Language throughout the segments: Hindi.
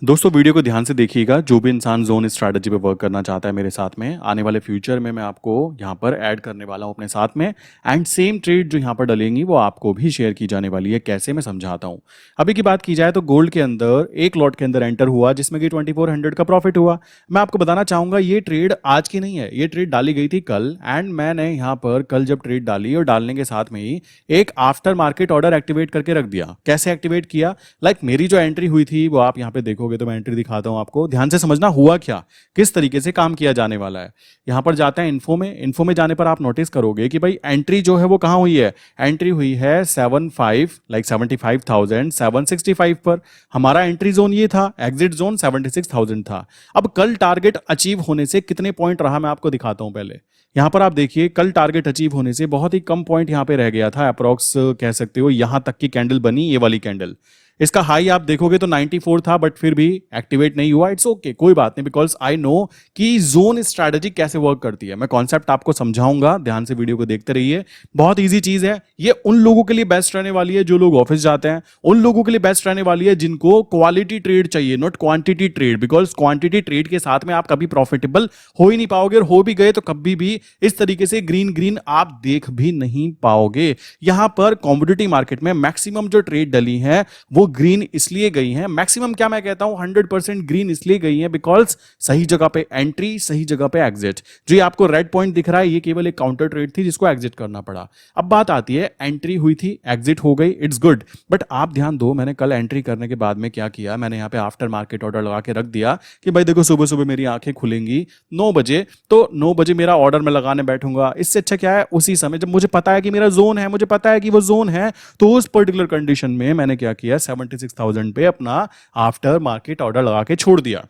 दोस्तों वीडियो को ध्यान से देखिएगा। जो भी इंसान जोन स्ट्रैटेजी पे वर्क करना चाहता है मेरे साथ में, आने वाले फ्यूचर में मैं आपको यहाँ पर ऐड करने वाला हूँ अपने साथ में। एंड सेम ट्रेड जो यहाँ पर डलेंगी वो आपको भी शेयर की जाने वाली है। कैसे, मैं समझाता हूँ। अभी की बात की जाए तो गोल्ड के अंदर एक लॉट के अंदर एंटर हुआ जिसमें कि 2400 का प्रॉफिट हुआ। मैं आपको बताना चाहूंगा ये ट्रेड आज की नहीं है, ये ट्रेड डाली गई थी कल। एंड मैंने यहाँ पर कल जब ट्रेड डाली और डालने के साथ में ही एक आफ्टर मार्केट ऑर्डर एक्टिवेट करके रख दिया। कैसे एक्टिवेट किया? मेरी जो एंट्री हुई थी वो आप यहाँ पे देखोगे तो मैं एंट्री दिखाता हूं आपको। ध्यान से समझना हुआ क्या, किस तरीके से काम किया जाने वाला है। यहां पर जाते हैं इन्फो में। इन्फो में जाने पर आप नोटिस करोगे कि भाई एंट्री जो है वो कहां हुई है। एंट्री हुई है 75,765 पर। हमारा एंट्री जोन ये था, एग्जिट जोन 76,000 था। अब कल टारगेट अचीव होने से कितने पॉइंट रहा मैं आपको दिखाता हूं। पहले यहां पर आप देखिए, कल टारगेट अचीव होने से बहुत ही कम पॉइंट यहां पे रह गया था। अप्रोक्स कह सकते हो यहां तक की कैंडल बनी, ये वाली कैंडल। इसका हाई आप देखोगे तो 94 था, बट फिर भी एक्टिवेट नहीं हुआ। इट्स ओके, कोई बात नहीं, बिकॉज आई नो कि जोन स्ट्रैटेजी कैसे वर्क करती है। मैं कॉन्सेप्ट आपको समझाऊंगा, ध्यान से वीडियो को देखते रहिए। बहुत इजी चीज है ये। उन लोगों के लिए बेस्ट रहने वाली है जो लोग ऑफिस जाते हैं, उन लोगों के लिए बेस्ट रहने वाली है जिनको क्वालिटी ट्रेड चाहिए, not quantity trade. Because quantity trade के साथ में आप कभी प्रॉफिटेबल हो ही नहीं पाओगे, और हो भी गए तो कभी भी इस तरीके से ग्रीन ग्रीन आप देख भी नहीं पाओगे। यहां पर कॉमोडिटी मार्केट में मैक्सिमम जो ट्रेड डली है वो ग्रीन इसलिए गई है। मैक्सिमम क्या मैं कहता हूं, 100% ग्रीन इसलिए गई है बिकॉज सही जगह पे एंट्री, सही जगह पे एग्जिट। जो ये आपको रेड पॉइंट दिख रहा है ये केवल एक काउंटर ट्रेड थी जिसको एग्जिट करना पड़ा। अब बात आती है, एंट्री हुई थी, एग्जिट हो गई, इट्स गुड। बट आप ध्यान दो, मैंने कल एंट्री करने के बाद में क्या किया, मैंने यहां पे आफ्टर मार्केट ऑर्डर लगा के रख दिया कि भाई देखो सुबह सुबह मेरी आंखें खुलेंगी 9 बजे, तो 9 बजे मेरा ऑर्डर मैं लगाने बैठूंगा। इससे अच्छा क्या है, उसी समय जब मुझे पता है कि मेरा जोन है, मुझे पता है कि वो जोन है, तो उस पर्टिकुलर कंडीशन में मैंने क्या किया, 76,000 पे अपना आफ्टर मार्केट ऑर्डर लगा के छोड़ दिया।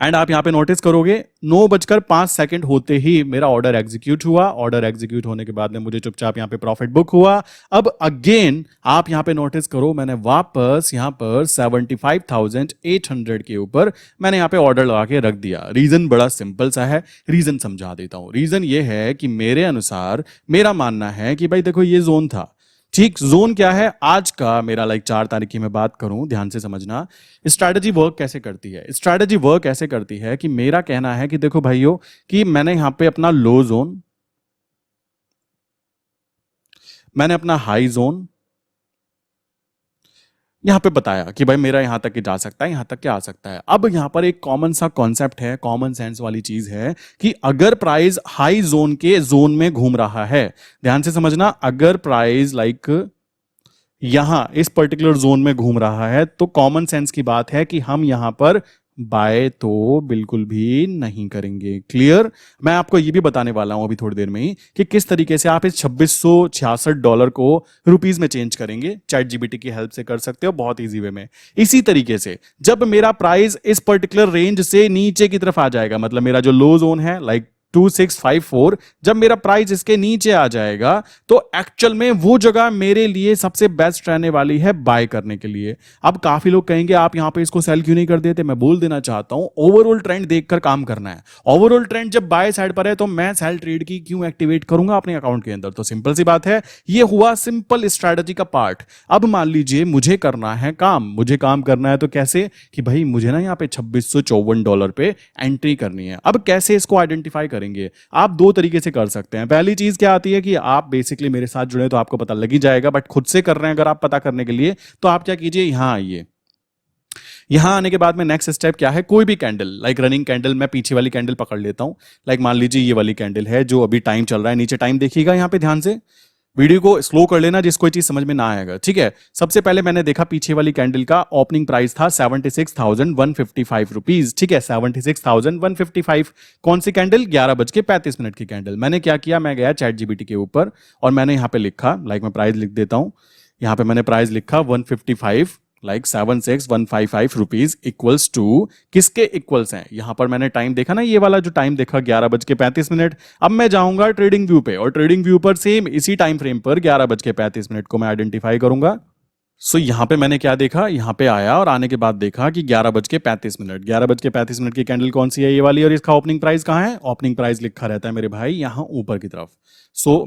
एंड आप यहां पे नोटिस करोगे 9:05 होते ही मेरा ऑर्डर एग्जीक्यूट हुआ। ऑर्डर एग्जीक्यूट होने के बाद में मुझे चुपचाप यहां पे प्रॉफिट बुक हुआ। अब अगेन आप यहां पे नोटिस करो, मैंने वापस यहां पर 75,800 के ऊपर मैंने यहां पे ऑर्डर लगा के रख दिया। रीजन बड़ा सिंपल सा है, रीजन समझा देता हूं। रीजन ये है कि मेरे अनुसार मेरा मानना है कि भाई देखो ये जोन था, ठीक। जोन क्या है आज का मेरा, 4 तारीख की मैं बात करूं, ध्यान से समझना। स्ट्रैटेजी वर्क कैसे करती है, स्ट्रैटेजी वर्क ऐसे करती है कि मेरा कहना है कि देखो भाइयों, कि मैंने यहां पे अपना लो जोन, मैंने अपना हाई जोन यहां पे बताया कि भाई मेरा यहां तक जा सकता है, यहां तक क्या आ सकता है। अब यहां पर एक कॉमन सा कॉन्सेप्ट है, कॉमन सेंस वाली चीज है कि अगर प्राइस हाई जोन के जोन में घूम रहा है, ध्यान से समझना, अगर प्राइस यहां इस पर्टिकुलर जोन में घूम रहा है तो कॉमन सेंस की बात है कि हम यहां पर बाय तो बिल्कुल भी नहीं करेंगे। क्लियर? मैं आपको यह भी बताने वाला हूं अभी थोड़ी देर में ही कि किस तरीके से आप इस $2666 को रुपीज में चेंज करेंगे। चैट जीपीटी की हेल्प से कर सकते हो बहुत इजी वे में। इसी तरीके से जब मेरा प्राइस इस पर्टिकुलर रेंज से नीचे की तरफ आ जाएगा, मतलब मेरा जो लो जोन है 2654, जब मेरा प्राइस इसके नीचे आ जाएगा तो एक्चुअल में वो जगह मेरे लिए सबसे बेस्ट रहने वाली है बाय करने के लिए। अब काफी लोग कहेंगे आप यहां पे इसको सेल क्यों नहीं कर देते। मैं बोल देना चाहता हूं, ओवरऑल ट्रेंड देखकर काम करना है। ओवरऑल ट्रेंड जब बाय साइड पर है तो मैं सेल ट्रेड की क्यों एक्टिवेट करूंगा अपने अकाउंट के अंदर। तो सिंपल सी बात है, ये हुआ सिंपल स्ट्रैटेजी का पार्ट। अब मान लीजिए मुझे करना है काम, मुझे काम करना है तो कैसे, कि भाई मुझे ना यहां पे $2654 पे एंट्री करनी है। अब कैसे इसको आइडेंटिफाई करेंगे? आप दो तरीके से कर सकते हैं। पहली चीज क्या आती है कि आप बेसिकली मेरे साथ जुड़े तो आपको पता लग ही जाएगा, बट खुद से कर रहे हैं अगर आप पता करने के लिए, तो आप क्या कीजिए, यहां आइए। यहां आने के बाद में नेक्स्ट स्टेप क्या है, कोई भी कैंडल, रनिंग कैंडल, मैं पीछे वाली कैंडल पकड़ लेता हूं। मान लीजिए ये वाली कैंडल है जो अभी टाइम चल रहा है, नीचे टाइम देखिएगा यहां पे ध्यान से। वीडियो को स्लो कर लेना जिसको चीज समझ में ना आएगा, ठीक है। सबसे पहले मैंने देखा पीछे वाली कैंडल का ओपनिंग प्राइस था 76,155 रुपीज, ठीक है, 76,155। कौन सी कैंडल? 11:35 की कैंडल। मैंने क्या किया, मैं गया चैट जीपीटी के ऊपर और मैंने यहां पे लिखा, मैं प्राइस लिख देता हूं। यहां पे मैंने प्राइस लिखा 155, 76,155 रुपीज इक्वल्स टू, किसके इक्वल्स हैं, यहां पर मैंने टाइम देखा ना, ये वाला जो टाइम देखा 11:35। अब मैं जाऊंगा ट्रेडिंग व्यू पे और ट्रेडिंग व्यू पर सेम इसी टाइम फ्रेम पर 11:35 को मैं आइडेंटिफाई करूंगा। सो यहां पे मैंने क्या देखा, यहां पे आया और आने के बाद देखा कि 11:35, 11:35 की कैंडल कौन सी है, ये वाली, और इसका ओपनिंग प्राइस कहां है, ओपनिंग प्राइस लिखा रहता है मेरे भाई यहां ऊपर की तरफ।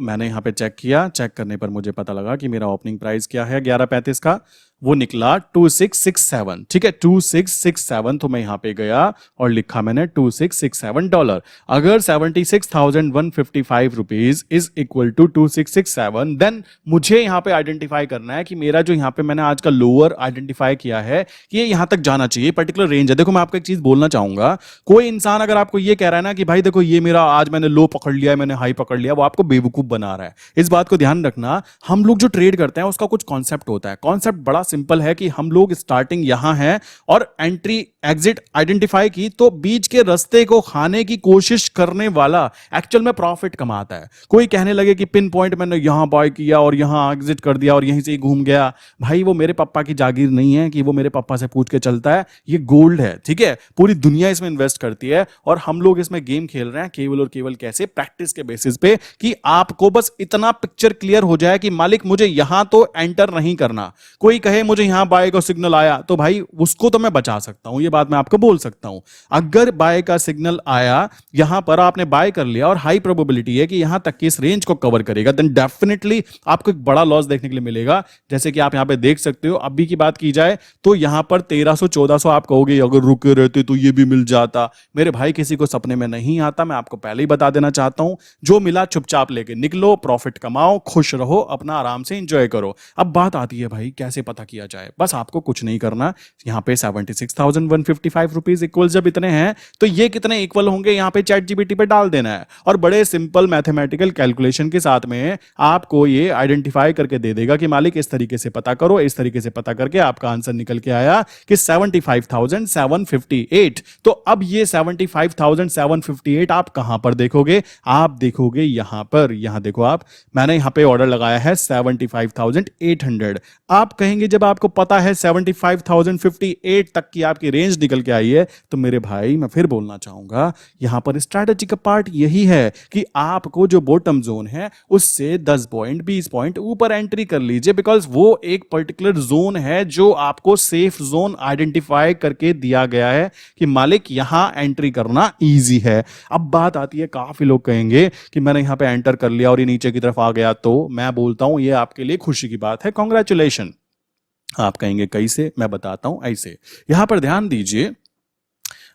मैंने यहां पे चेक किया, चेक करने पर मुझे पता लगा कि मेरा ओपनिंग प्राइस क्या है 11:35 का, वो निकला 2667। ठीक है, 2667। तो मैं यहां पे गया और लिखा मैंने $2667। अगर 76,155 rupees is equal to 2667, then मुझे यहां पे आइडेंटिफाई करना है कि मेरा जो यहां पे मैंने आज का लोअर आइडेंटिफाई किया है कि ये यहां तक जाना चाहिए, पर्टिकुलर रेंज है। देखो मैं आपको एक चीज बोलना चाहूंगा, कोई इंसान अगर आपको ये कह रहा है ना कि भाई देखो ये मेरा आज मैंने लो पकड़ लिया है, मैंने हाई पकड़ लिया, वो आपको बेवकूफ बना रहा है। इस बात को ध्यान रखना। हम लोग जो ट्रेड करते हैं उसका कुछ कॉन्सेप्ट होता है। कॉन्सेप्ट बड़ा सिंपल है कि हम लोग स्टार्टिंग यहां है और एंट्री एग्जिट आइडेंटिफाई की, तो बीच के रास्ते को खाने की कोशिश करने वाला एक्चुअल में प्रॉफिट कमाता है। कोई कहने लगे कि पिन पॉइंट मैंने यहां बाय किया और यहां एग्जिट कर दिया और यहीं से ही घूम गया, भाई वो मेरे पापा की जागीर नहीं है कि वो मेरे पापा से पूछ के चलता है। ये गोल्ड है, ठीक है, पूरी दुनिया इसमें इन्वेस्ट करती है और हम लोग इसमें गेम खेल रहे हैं केवल और केवल कैसे, प्रैक्टिस के बेसिस पे, कि आपको बस इतना पिक्चर क्लियर हो जाए कि मालिक मुझे यहां तो एंटर नहीं करना। कोई कहे मुझे यहां बाय का सिग्नल आया, तो भाई उसको तो मैं बचा सकता हूं, ये बात मैं आपको बोल सकता हूं। अगर बाय का सिग्नल आया, यहां पर आपने बाय कर लिया और हाई प्रोबेबिलिटी है कि यहां तक की इस रेंज को कवर करेगा, देन डेफिनेटली आपको एक बड़ा लॉस देखने के लिए मिलेगा। जैसे कि आप यहां पे देख सकते हो, अभी की बात की जाए तो यहां पर 1300-1400 आप कहोगे अगर रुके रहते तो ये भी मिल जाता। मेरे भाई किसी को सपने में नहीं आता, मैं आपको पहले ही बता देना चाहता हूं। जो मिला चुपचाप लेके निकलो, प्रॉफिट कमाओ, खुश रहो, अपना आराम से एंजॉय करो। अब बात आती है भाई कैसे पता किया जाए। बस आपको कुछ नहीं करना, यहां पे 76,155 रुपीज इक्वल जब इतने हैं तो ये कितने इक्वल होंगे यहां पे चैट जीपीटी पे डाल देना है और बड़े सिंपल मैथमेटिकल कैलकुलेशन के साथ में आपको ये आइडेंटिफाई करके दे देगा कि मालिक इस तरीके से पता करो, इस तरीके से पता करके आपका आंसर निकल के आया कि 75,758। तो अब ये 75,758 आप कहां पर देखोगे? आप देखोगे यहां पर, यहां देखो आप, मैंने यहां पे ऑर्डर लगाया है 75,800। आप कहेंगे जब आपको पता है 75,058 तक की आपकी रेंज निकल के आई है, तो मेरे भाई मैं फिर बोलना चाहूंगा यहां पर स्ट्रैटेजी का पार्ट यही है कि आपको जो बॉटम जोन है उससे 10 पॉइंट 20 पॉइंट ऊपर एंट्री कर लीजिए, बिकॉज वो एक पर्टिकुलर जोन है जो आपको सेफ जोन आइडेंटिफाई करके दिया गया है कि मालिक यहां एंट्री करना इजी है। अब बात आती है, काफी लोग कहेंगे कि मैंने यहां पे एंटर कर लिया और ये नीचे की तरफ आ गया, तो मैं बोलता हूं ये आपके लिए खुशी की बात है, कांग्रेचुलेशन। आप कहेंगे कैसे? मैं बताता हूं ऐसे। यहां पर ध्यान दीजिए,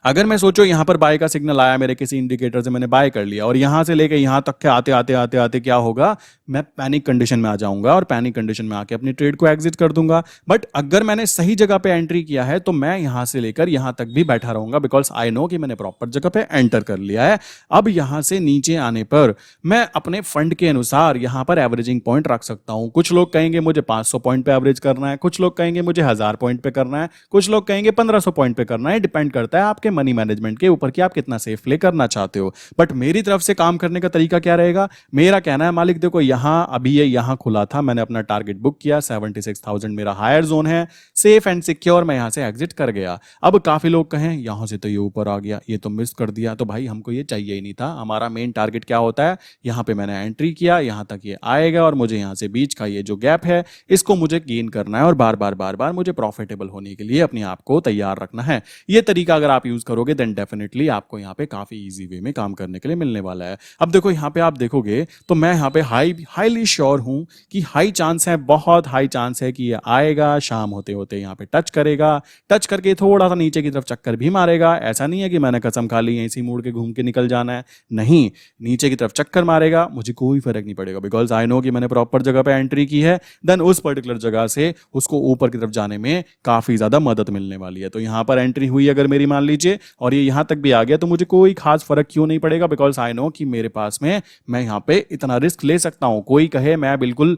अगर मैं सोचो यहां पर बाय का सिग्नल आया, मेरे किसी इंडिकेटर से मैंने बाय कर लिया और यहां से लेके यहां तक के आते आते आते आते क्या होगा, मैं पैनिक कंडीशन में आ जाऊंगा और पैनिक कंडीशन में आके अपनी ट्रेड को एग्जिट कर दूंगा। बट अगर मैंने सही जगह पे एंट्री किया है तो मैं यहां से लेकर यहां तक भी बैठा रहूंगा, बिकॉज आई नो कि मैंने प्रॉपर जगह पे एंटर कर लिया है। अब यहां से नीचे आने पर मैं अपने फंड के अनुसार यहां पर एवरेजिंग पॉइंट रख सकता हूं। कुछ लोग कहेंगे मुझे 500 पॉइंट पे एवरेज करना है, कुछ लोग कहेंगे मुझे 1000 पॉइंट पे करना है, कुछ लोग कहेंगे 1500 पॉइंट पे करना है। डिपेंड करता है आपके मनी मैनेजमेंट के ऊपर कि आप कितना सेफ प्ले करना चाहते हो। बट मेरी तरफ से काम करने का तरीका क्या रहेगा? मेरा कहना है मालिक देखो यहां अभी ये यहां खुला था, मैंने अपना टारगेट बुक किया, 76,000 मेरा हायर जोन है, सेफ एंड सिक्योर, मैं यहां से एग्जिट कर गया। अब काफी लोग कहें यहां से तो ये ऊपर आ गया, ये तो मिस कर दिया, तो भाई हमको ये चाहिए ही नहीं था। हमारा मेन टारगेट क्या होता है? यहां पे मैंने एंट्री किया, यहां तक ये आएगा और मुझे यहां से बीच का ये जो गैप है इसको मुझे गेन करना है और बार बार मुझे प्रॉफिटेबल होने के लिए अपने आप को तैयार रखना है। ये तरीका अगर आप यूज करोगे देन डेफिनेटली आपको यहाँ पे काफी इजी वे में काम करने के लिए मिलने वाला है। अब देखो यहाँ पे आप देखोगे तो मैं यहाँ पे हाईली श्योर हूं कि हाई चांस है, बहुत हाई चांस है कि ये आएगा, शाम होते होते यहाँ पे टच करेगा, टच करके थोड़ा सा नीचे की तरफ चक्कर भी मारेगा। ऐसा नहीं है कि मैंने कसम खा ली ऐसी मुड़ के घूम के निकल जाना है, नहीं, नीचे की तरफ चक्कर मारेगा, मुझे कोई फर्क नहीं पड़ेगा, बिकॉज आई नो कि मैंने प्रॉपर जगह पे एंट्री की है। देन उस पर्टिकुलर जगह से उसको ऊपर की तरफ जाने में काफी ज्यादा मदद मिलने वाली है। तो यहाँ पर एंट्री हुई अगर मेरी मान लीजिए और ये यहाँ तक भी आ गया तो मुझे कोई खास फर्क क्यों नहीं पड़ेगा, बिकॉज आई नो कि मेरे पास में मैं यहाँ पे इतना रिस्क ले सकता हूं। कोई कहे मैं बिल्कुल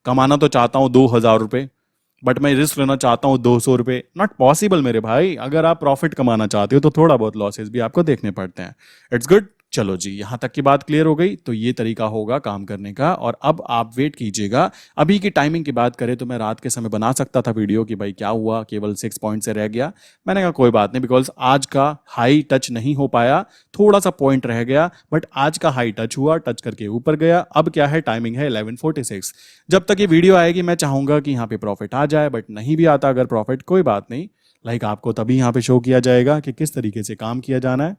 कमाना तो चाहता हूं 2,000 रुपए, बट मैं रिस्क लेना चाहता हूं 200 रुपए, नॉट पॉसिबल मेरे भाई। अगर आप प्रॉफिट कमाना चाहते हो तो थोड़ा बहुत लॉसेस भी आपको देखने पड़ते हैं। It's good. चलो जी, यहां तक की बात क्लियर हो गई। तो ये तरीका होगा काम करने का और अब आप वेट कीजिएगा। अभी की टाइमिंग की बात करें तो मैं रात के समय बना सकता था वीडियो कि भाई क्या हुआ, केवल 6 पॉइंट से रह गया। मैंने कहा कोई बात नहीं, बिकॉज आज का हाई टच नहीं हो पाया, थोड़ा सा पॉइंट रह गया, बट आज का हाई टच हुआ, टच करके ऊपर गया। अब क्या है, टाइमिंग है 11:46। जब तक ये वीडियो आएगी मैं चाहूंगा कि यहाँ पे प्रॉफिट आ जाए, बट नहीं भी आता अगर प्रॉफिट, कोई बात नहीं, आपको तभी यहाँ पे शो किया जाएगा कि किस तरीके से काम किया जाना है।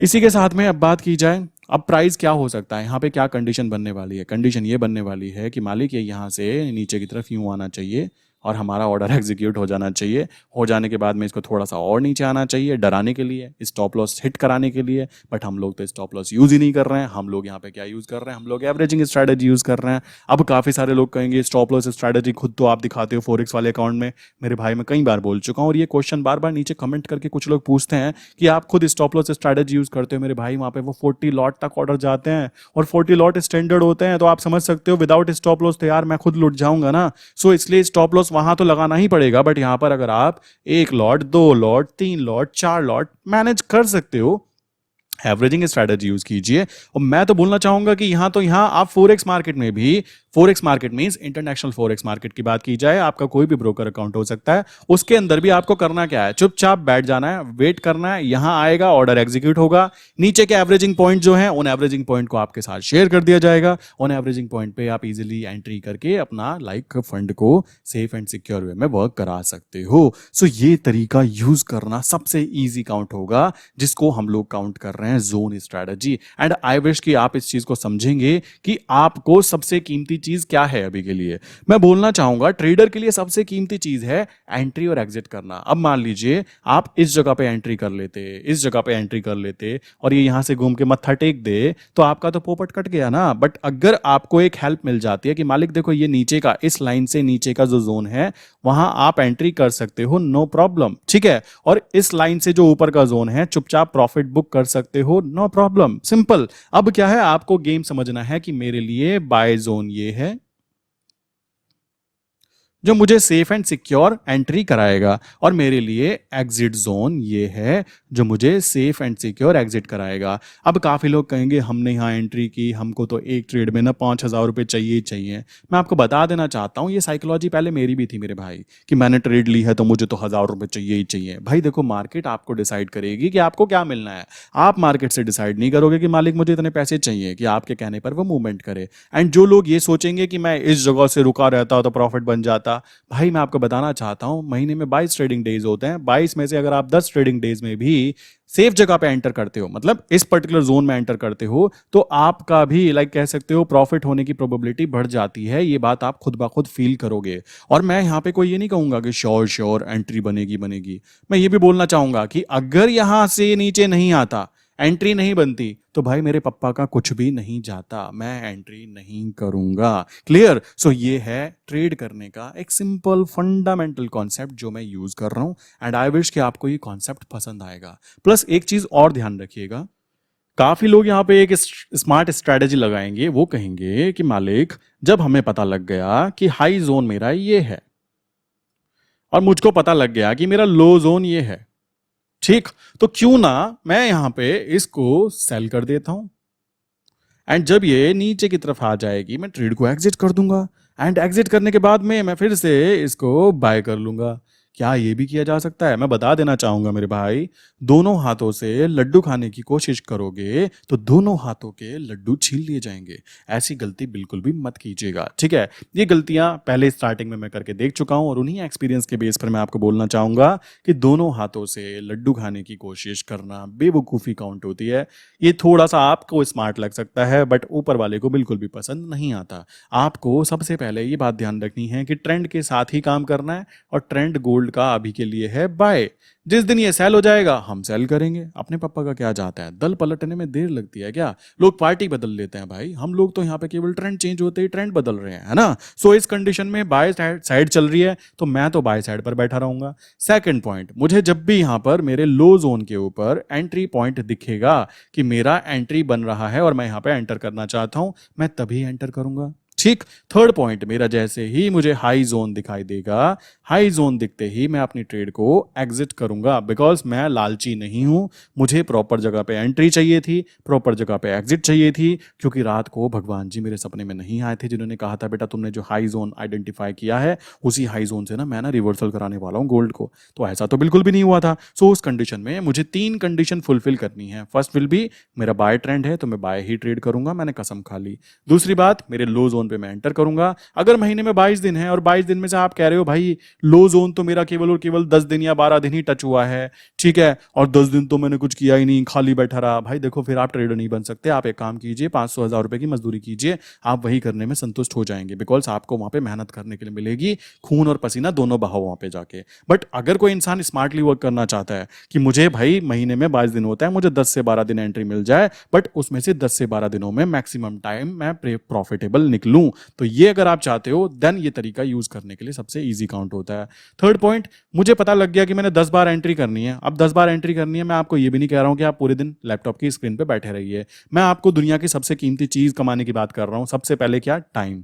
इसी के साथ में अब बात की जाए, अब प्राइस क्या हो सकता है, यहाँ पे क्या कंडीशन बनने वाली है। कंडीशन ये बनने वाली है कि मालिक ये यहाँ से नीचे की तरफ यूं आना चाहिए और हमारा ऑर्डर एग्जीक्यूट हो जाना चाहिए। हो जाने के बाद में इसको थोड़ा सा और नीचे आना चाहिए, डराने के लिए, स्टॉप लॉस हिट कराने के लिए। बट हम लोग तो स्टॉप लॉस यूज ही नहीं कर रहे हैं। हम लोग यहाँ पे क्या यूज कर रहे हैं, हम लोग एवरेजिंग स्ट्रैटेजी यूज कर रहे हैं। अब काफी सारे लोग कहेंगे स्टॉप लॉस स्ट्रैटेजी खुद तो आप दिखाते हो फॉरेक्स वाले अकाउंट में। मेरे भाई मैं कई बार बोल चुका हूँ, और ये क्वेश्चन बार बार नीचे कमेंट करके कुछ लोग पूछते हैं कि आप खुद स्टॉप लॉस स्ट्रैटेजी यूज करते हो। मेरे भाई वहां पे वो 40 लॉट तक ऑर्डर जाते हैं और 40 लॉट स्टैंडर्ड होते हैं, तो आप समझ सकते हो विदाउट स्टॉप लॉस तो यार मैं खुद लुट जाऊंगा ना। सो इसलिए स्टॉप लॉस वहां तो लगाना ही पड़ेगा। बट यहां पर अगर आप 1 lot, 2 lot, 3 lot, 4 lot manage कर सकते हो, एवरेजिंग स्ट्रैटेजी यूज कीजिए। और मैं तो बोलना चाहूंगा कि यहां आप फोरेक्स मार्केट में भी, forex market means international forex market की बात की जाए, आपका कोई भी ब्रोकर अकाउंट हो सकता है, उसके अंदर भी आपको करना क्या है, चुपचाप बैठ जाना है, वेट करना है, यहां आएगा ऑर्डर एग्जीक्यूट होगा, नीचे के एवरेजिंग पॉइंट जो है उन एवरेजिंग पॉइंट को आपके साथ शेयर कर दिया जाएगा। उन एवरेजिंग पॉइंट पे आप इजीली एंट्री करके अपना फंड को सेफ एंड सिक्योर वे में वर्क करा सकते हो। सो ये तरीका यूज करना सबसे इजी काउंट होगा, जिसको हम लोग काउंट कर रहे हैं zone strategy. And I wish कि आप इस चीज को समझेंगे कि आपको सबसे कीमती चीज क्या है। अभी के लिए मैं बोलना चाहूंगा ट्रेडर के लिए सबसे कीमती चीज है एंट्री और एग्जिट करना। अब मान लीजिए आप इस जगह पे एंट्री कर लेते, इस जगह पे एंट्री कर लेते, और ये यहां से घूम के मत्था टेक दे, तो आपका तो पोपट कट गया ना। बट अगर आपको एक हेल्प मिल जाती है कि मालिक देखो ये नीचे का, इस लाइन से नीचे का जो जोन है वहां आप एंट्री कर सकते हो, नो प्रॉब्लम, ठीक है, और इस लाइन से जो ऊपर का जोन है चुपचाप प्रॉफिट बुक कर सकते हो, नो प्रॉब्लम, सिंपल। अब क्या है, आपको गेम समझना है कि मेरे लिए बाय जोन ये है जो मुझे सेफ एंड सिक्योर एंट्री कराएगा, और मेरे लिए एग्जिट जोन ये है जो मुझे सेफ एंड सिक्योर एग्जिट कराएगा। अब काफी लोग कहेंगे हमने यहाँ एंट्री की, हमको तो एक ट्रेड में ना 5,000 रुपए चाहिए ही चाहिए। मैं आपको बता देना चाहता हूँ ये साइकोलॉजी पहले मेरी भी थी मेरे भाई, कि मैंने ट्रेड ली है तो मुझे तो 1,000 रुपए चाहिए ही चाहिए। भाई देखो मार्केट आपको डिसाइड करेगी कि आपको क्या मिलना है। आप मार्केट से डिसाइड नहीं करोगे कि मालिक मुझे इतने पैसे चाहिए, कि आपके कहने पर वो मूवमेंट करे। एंड जो लोग ये सोचेंगे कि मैं इस जगह से रुका रहता तो प्रॉफिट बन जाता, भाई मैं आपको बताना चाहता हूं महीने में 22 ट्रेडिंग डेज होते हैं। 22 में से अगर आप 10 ट्रेडिंग डेज में भी सेफ जगह पे एंटर करते हो, मतलब इस पर्टिकुलर जोन में एंटर करते हो, तो आपका भी कह सकते हो प्रॉफिट होने की प्रोबेबिलिटी बढ़ जाती है। ये बात आप खुद ब खुद फील करोगे। और मैं यहां पे कोई ये नहीं कहूंगा कि श्योर श्योर एंट्री बनेगी बनेगी। मैं ये भी बोलना चाहूंगा कि अगर यहां से नीचे नहीं आता, एंट्री नहीं बनती, तो भाई मेरे पप्पा का कुछ भी नहीं जाता, मैं एंट्री नहीं करूंगा। क्लियर? सो ये है ट्रेड करने का एक सिंपल फंडामेंटल कॉन्सेप्ट जो मैं यूज कर रहा हूं। एंड आई विश कि आपको ये कॉन्सेप्ट पसंद आएगा। प्लस एक चीज और ध्यान रखिएगा, काफी लोग यहां पे एक स्मार्ट स्ट्रेटेजी लगाएंगे। वो कहेंगे कि मालिक जब हमें पता लग गया कि हाई जोन मेरा ये है और मुझको पता लग गया कि मेरा लो जोन ये है, ठीक, तो क्यों ना मैं यहां पे इसको सेल कर देता हूं, एंड जब ये नीचे की तरफ आ जाएगी मैं ट्रेड को एग्जिट कर दूंगा, एंड एग्जिट करने के बाद में मैं फिर से इसको बाय कर लूंगा। क्या ये भी किया जा सकता है? मैं बता देना चाहूंगा मेरे भाई, दोनों हाथों से लड्डू खाने की कोशिश करोगे तो दोनों हाथों के लड्डू छीन लिए जाएंगे। ऐसी गलती बिल्कुल भी मत कीजिएगा, ठीक है। ये गलतियां पहले स्टार्टिंग में मैं करके देख चुका हूं, और उन्हीं एक्सपीरियंस के बेस पर मैं आपको बोलना चाहूंगा कि दोनों हाथों से लड्डू खाने की कोशिश करना बेवकूफ़ी काउंट होती है। ये थोड़ा सा आपको स्मार्ट लग सकता है, बट ऊपर वाले को बिल्कुल भी पसंद नहीं आता। आपको सबसे पहले ये बात ध्यान रखनी है कि ट्रेंड के साथ ही काम करना है, और ट्रेंड गोल्ड का अभी के लिए है बाय। जिस दिन ये सेल हो जाएगा हम सेल करेंगे। अपने पापा का क्या जाता है, दल पलटने में देर लगती है क्या? लोग पार्टी बदल लेते हैं भाई, हम लोग तो यहाँ पे केवल ट्रेंड चेंज होते ही ट्रेंड बदल रहे हैं, है ना। सो इस कंडीशन में बाय साइड चल रही है तो मैं तो बाय साइड पर बैठा रहूंगा। सेकंड पॉइंट, मुझे जब भी यहाँ पर मेरे लो जोन के ऊपर एंट्री पॉइंट दिखेगा कि मेरा एंट्री बन रहा है और मैं यहाँ पे एंटर करना चाहता हूं, मैं तभी एंटर करूंगा, ठीक। थर्ड पॉइंट, मेरा जैसे ही मुझे हाई जोन दिखाई देगा, हाई जोन दिखते ही मैं अपनी ट्रेड को एग्जिट करूंगा, बिकॉज मैं लालची नहीं हूं। मुझे प्रॉपर जगह पे एंट्री चाहिए थी, प्रॉपर जगह पे एग्जिट चाहिए थी, क्योंकि रात को भगवान जी मेरे सपने में नहीं आए थे जिन्होंने कहा था बेटा तुमने जो हाई जोन आइडेंटिफाई किया है उसी हाई जोन से ना मैं ना रिवर्सल कराने वाला हूं गोल्ड को। तो ऐसा तो बिल्कुल भी नहीं हुआ था। सो उस कंडीशन में मुझे 3 कंडीशन फुलफिल करनी है। फर्स्ट विल बी, मेरा बाय ट्रेंड है तो मैं बाय ही ट्रेड करूंगा, मैंने कसम खा ली। दूसरी बात, मेरे लो जोन जोन पे मैं एंटर करूंगा। अगर महीने में 22 दिन है और 22 दिन में से आप कह रहे हो भाई लो जोन तो मेरा केवल और केवल 10 दिन या 12 दिन ही टच हुआ है, ठीक है, और 10 दिन तो मैंने कुछ किया ही नहीं, खाली बैठा रहा, भाई देखो फिर आप ट्रेडर नहीं बन सकते। आप एक काम कीजिए, 500-1000 रुपए की मजदूरी कीजिए, आप वही करने में संतुष्ट हो जाएंगे, बिकॉज आपको वहां पे मेहनत करने के लिए मिलेगी, खून और पसीना दोनों बहाओ वहां पे जाके। बट अगर कोई इंसान स्मार्टली वर्क करना चाहता है कि मुझे भाई महीने में 22 दिन होता है, मुझे 10 से 12 दिन एंट्री मिल जाए, बट उसमें से 10 से 12 दिनों में मैक्सिमम टाइम मैं प्रॉफिटेबल निकलूं, तो ये अगर आप चाहते हो देन ये तरीका यूज करने के लिए सबसे इजी काउंट होता है। थर्ड पॉइंट, मुझे पता लग गया कि मैंने 10 बार एंट्री करनी है। अब 10 बार एंट्री करनी है, मैं आपको ये भी नहीं कह रहा हूं कि आप पूरे दिन लैपटॉप की स्क्रीन पे बैठे रहिए। मैं आपको दुनिया की सबसे कीमती चीज कमाने की बात कर रहा हूं। सबसे पहले क्या? टाइम।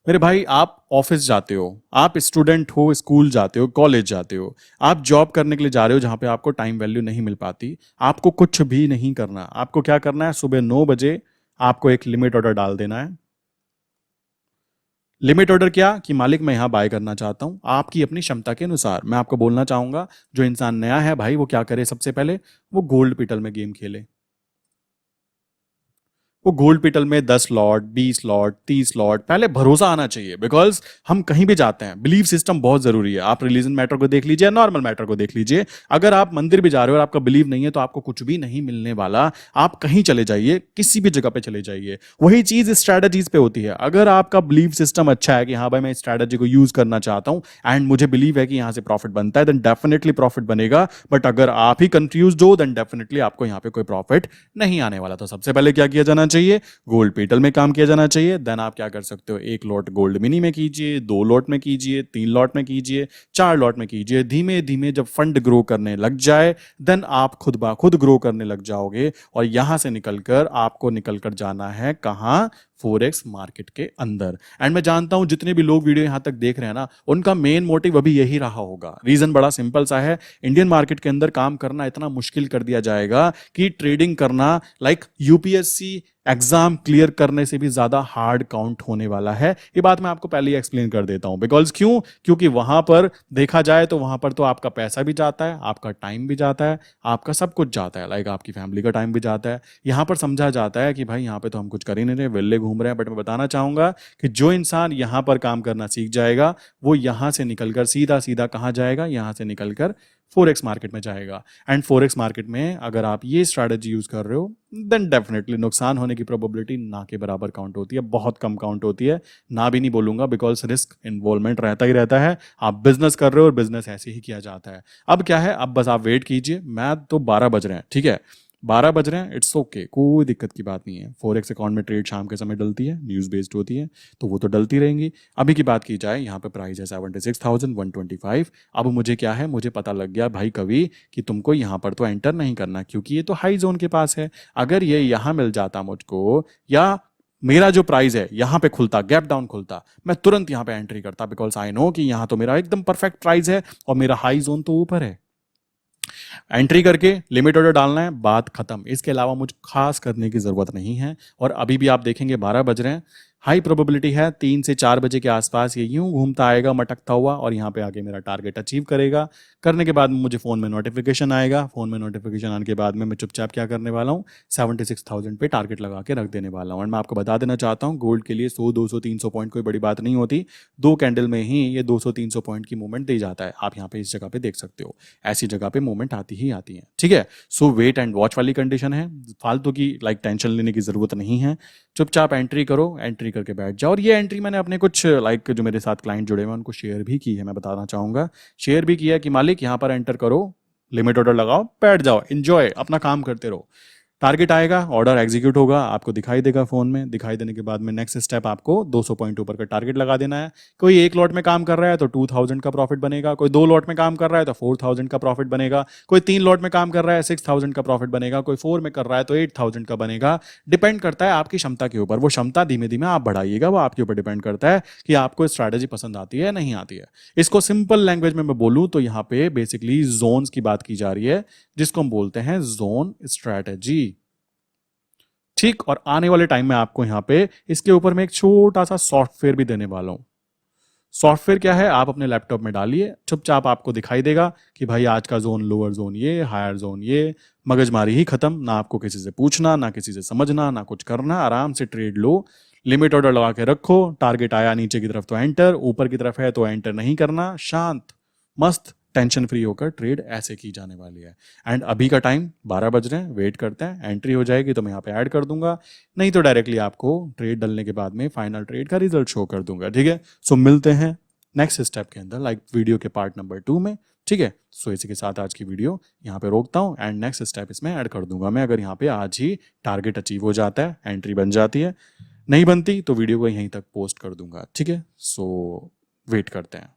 मेरे भाई आप ऑफिस जाते हो, आप स्टूडेंट हो, स्कूल जाते हो, कॉलेज जाते हो, आप जॉब करने के लिए जा रहे हो जहां पे आपको टाइम वैल्यू नहीं मिल पाती। आपको कुछ भी नहीं करना। आपको क्या करना है? सुबह 9 बजे आपको एक लिमिट ऑर्डर डाल देना है। लिमिट ऑर्डर क्या? कि मालिक मैं यहां बाय करना चाहता हूं, आपकी अपनी क्षमता के अनुसार। मैं आपको बोलना चाहूंगा जो इंसान नया है भाई वो क्या करे? सबसे पहले वो गोल्ड पिटल में गेम खेले। वो गोल्ड पिटल में 10 लॉट, 20 लॉट, 30 लॉट, पहले भरोसा आना चाहिए, बिकॉज हम कहीं भी जाते हैं, बिलीव सिस्टम बहुत जरूरी है। आप रिलीजन मैटर को देख लीजिए, नॉर्मल मैटर को देख लीजिए। अगर आप मंदिर भी जा रहे हो और आपका बिलीव नहीं है तो आपको कुछ भी नहीं मिलने वाला। आप कहीं चले जाइए, किसी भी जगह पे चले जाइए, वही चीज स्ट्रैटेजीज पे होती है। अगर आपका बिलीव सिस्टम अच्छा है कि हाँ भाई मैं इस स्ट्रैटेजी को यूज करना चाहता हूं एंड मुझे बिलीव है कि यहां से प्रॉफिट बनता है, देन डेफिनेटली प्रॉफिट बनेगा। बट अगर आप ही कंफ्यूज हो देन डेफिनेटली आपको यहां पे कोई प्रॉफिट नहीं आने वाला। तो सबसे पहले क्या किया जाना चाहिए? गोल्ड पेटल में काम किया जाना चाहिए। देन आप क्या कर सकते हो? एक लॉट गोल्ड मिनी में कीजिए, 2 लॉट में कीजिए, 3 लॉट में कीजिए, 4 लॉट में कीजिए। धीमे धीमे जब फंड ग्रो करने लग जाए देन आप खुद ब खुद ग्रो करने लग जाओगे और यहां से निकलकर आपको निकलकर जाना है कहां? फोरेक्स मार्केट के अंदर। एंड मैं जानता हूं जितने भी लोग वीडियो यहां तक देख रहे हैं ना, उनका मेन मोटिव अभी यही रहा होगा। रीजन बड़ा सिंपल सा है, इंडियन मार्केट के अंदर काम करना इतना मुश्किल कर दिया जाएगा कि ट्रेडिंग करना लाइक यूपीएससी एग्जाम क्लियर करने से भी ज्यादा हार्ड काउंट होने वाला है। ये बात मैं आपको पहले ही एक्सप्लेन कर देता हूं। बिकॉज क्यों? क्योंकि वहां पर देखा जाए तो वहां पर तो आपका पैसा भी जाता है, आपका टाइम भी जाता है, आपका सब कुछ जाता है, लाइक आपकी फैमिली का टाइम भी जाता है। यहां पर समझा जाता है कि भाई यहां पे तो हम कुछ कर ही नहीं रहे, वेल्ले घूम रहे हैं। बट मैं बताना चाहूंगा कि जो इंसान यहां पर काम करना सीख जाएगा वो यहां से निकलकर सीधा सीधा कहां जाएगा? यहां से निकलकर फोरेक्स मार्केट में जाएगा। एंड फोरेक्स मार्केट में अगर आप ये स्ट्रैटेजी यूज कर रहे हो देन डेफिनेटली नुकसान होने की प्रोबेबिलिटी ना के बराबर काउंट होती है, बहुत कम काउंट होती है। ना भी नहीं बोलूंगा, बिकॉज रिस्क इन्वॉल्वमेंट रहता ही रहता है। आप बिजनेस कर रहे हो और बिजनेस ऐसे ही किया जाता है। अब क्या है? अब बस आप वेट कीजिए। मैं तो 12 बज रहे हैं, ठीक है, 12 बज रहे हैं, इट्स ओके, कोई दिक्कत की बात नहीं है। फोरेक्स अकाउंट में ट्रेड शाम के समय डलती है, न्यूज बेस्ड होती है, तो वो तो डलती रहेंगी। अभी की बात की जाए, यहाँ पे प्राइस है 76,125। अब मुझे क्या है? मुझे पता लग गया भाई कभी कि तुमको यहाँ पर तो एंटर नहीं करना, क्योंकि ये तो हाई जोन के पास है। अगर ये यहाँ मिल जाता मुझको, या मेरा जो प्राइस है यहाँ पे खुलता, गैप डाउन खुलता, मैं तुरंत यहाँ पे एंट्री करता, बिकॉज आई नो कि यहाँ तो मेरा एकदम परफेक्ट प्राइस है और मेरा हाई जोन तो ऊपर है। एंट्री करके लिमिट ऑर्डर डालना है, बात खत्म। इसके अलावा मुझे खास करने की जरूरत नहीं है। और अभी भी आप देखेंगे 12 बज रहे हैं, हाई प्रोबेबिलिटी है 3 से 4 बजे के आसपास ये यूं घूमता आएगा मटकता हुआ और यहाँ पे आके मेरा टारगेट अचीव करेगा। करने के बाद मुझे फोन में नोटिफिकेशन आएगा। फोन में नोटिफिकेशन आने के बाद में मैं चुपचाप क्या करने वाला हूँ? 76,000 पे टारगेट लगा के रख देने वाला हूँ। और मैं आपको बता देना चाहता हूँ गोल्ड के लिए 100, 200, 300 पॉइंट कोई बड़ी बात नहीं होती। 2 कैंडल में ही ये 200-300 पॉइंट की मूवमेंट दे जाता है। आप यहाँ पे इस जगह पे देख सकते हो, ऐसी जगह पे मूवमेंट आती ही आती है, ठीक है। सो वेट एंड वॉच वाली कंडीशन है, फालतू की लाइक टेंशन लेने की जरूरत नहीं है। चुपचाप एंट्री करो, एंट्री करके बैठ जाओ। और ये एंट्री मैंने अपने कुछ लाइक जो मेरे साथ क्लाइंट जुड़े हुए हैं उनको शेयर भी की है। मैं बताना चाहूंगा, शेयर भी किया कि मालिक यहाँ पर एंटर करो, लिमिट ऑर्डर लगाओ, बैठ जाओ, एंजॉय, अपना काम करते रहो। टारगेट आएगा, ऑर्डर एग्जीक्यूट होगा, आपको दिखाई देगा फोन में। दिखाई देने के बाद में नेक्स्ट स्टेप आपको 200 पॉइंट ऊपर का टारगेट लगा देना है। कोई एक लॉट में काम कर रहा है तो 2000 का प्रॉफिट बनेगा, कोई 2 लॉट में काम कर रहा है तो 4000 का प्रॉफिट बनेगा, कोई 3 लॉट में काम कर रहा है 6000 का प्रॉफिट बनेगा, कोई 4 में कर रहा है तो 8000 का बनेगा। डिपेंड करता है आपकी क्षमता के ऊपर। वो क्षमता धीमे धीमे आप बढ़ाइएगा, वो आपके ऊपर डिपेंड करता है कि आपको स्ट्रैटेजी पसंद आती है या नहीं आती है। इसको सिंपल लैंग्वेज में मैं बोलूं तो यहाँ पे बेसिकली जोन्स की बात की जा रही है, जिसको हम बोलते हैं जोन स्ट्रैटेजी, ठीक। और आने वाले टाइम में आपको यहां पे इसके ऊपर मैं एक छोटा सा सॉफ्टवेयर भी देने वाला हूं। सॉफ्टवेयर क्या है? आप अपने लैपटॉप में डालिए, चुपचाप आपको दिखाई देगा कि भाई आज का जोन, लोअर जोन ये, हायर जोन ये, मगजमारी ही खत्म। ना आपको किसी से पूछना, ना किसी से समझना, ना कुछ करना, आराम से ट्रेड लो। लिमिट ऑर्डर लगा के रखो, टारगेट आया नीचे की तरफ तो एंटर, ऊपर की तरफ है तो एंटर नहीं करना, शांत मस्त टेंशन फ्री होकर ट्रेड ऐसे की जाने वाली है। एंड अभी का टाइम 12 बज रहे हैं, वेट करते हैं, एंट्री हो जाएगी तो मैं यहाँ पे ऐड कर दूंगा, नहीं तो डायरेक्टली आपको ट्रेड डलने के बाद में फाइनल ट्रेड का रिजल्ट शो कर दूंगा। ठीक है, सो मिलते हैं नेक्स्ट स्टेप के अंदर, लाइक वीडियो के पार्ट नंबर 2 में। ठीक है, सो इसी के साथ आज की वीडियो यहाँ पे रोकता हूँ एंड नेक्स्ट स्टेप इसमें ऐड कर दूंगा मैं, अगर यहाँ पे आज ही टारगेट अचीव हो जाता है, एंट्री बन जाती है, नहीं बनती तो वीडियो को यहीं तक पोस्ट कर दूंगा। ठीक है, सो वेट करते हैं।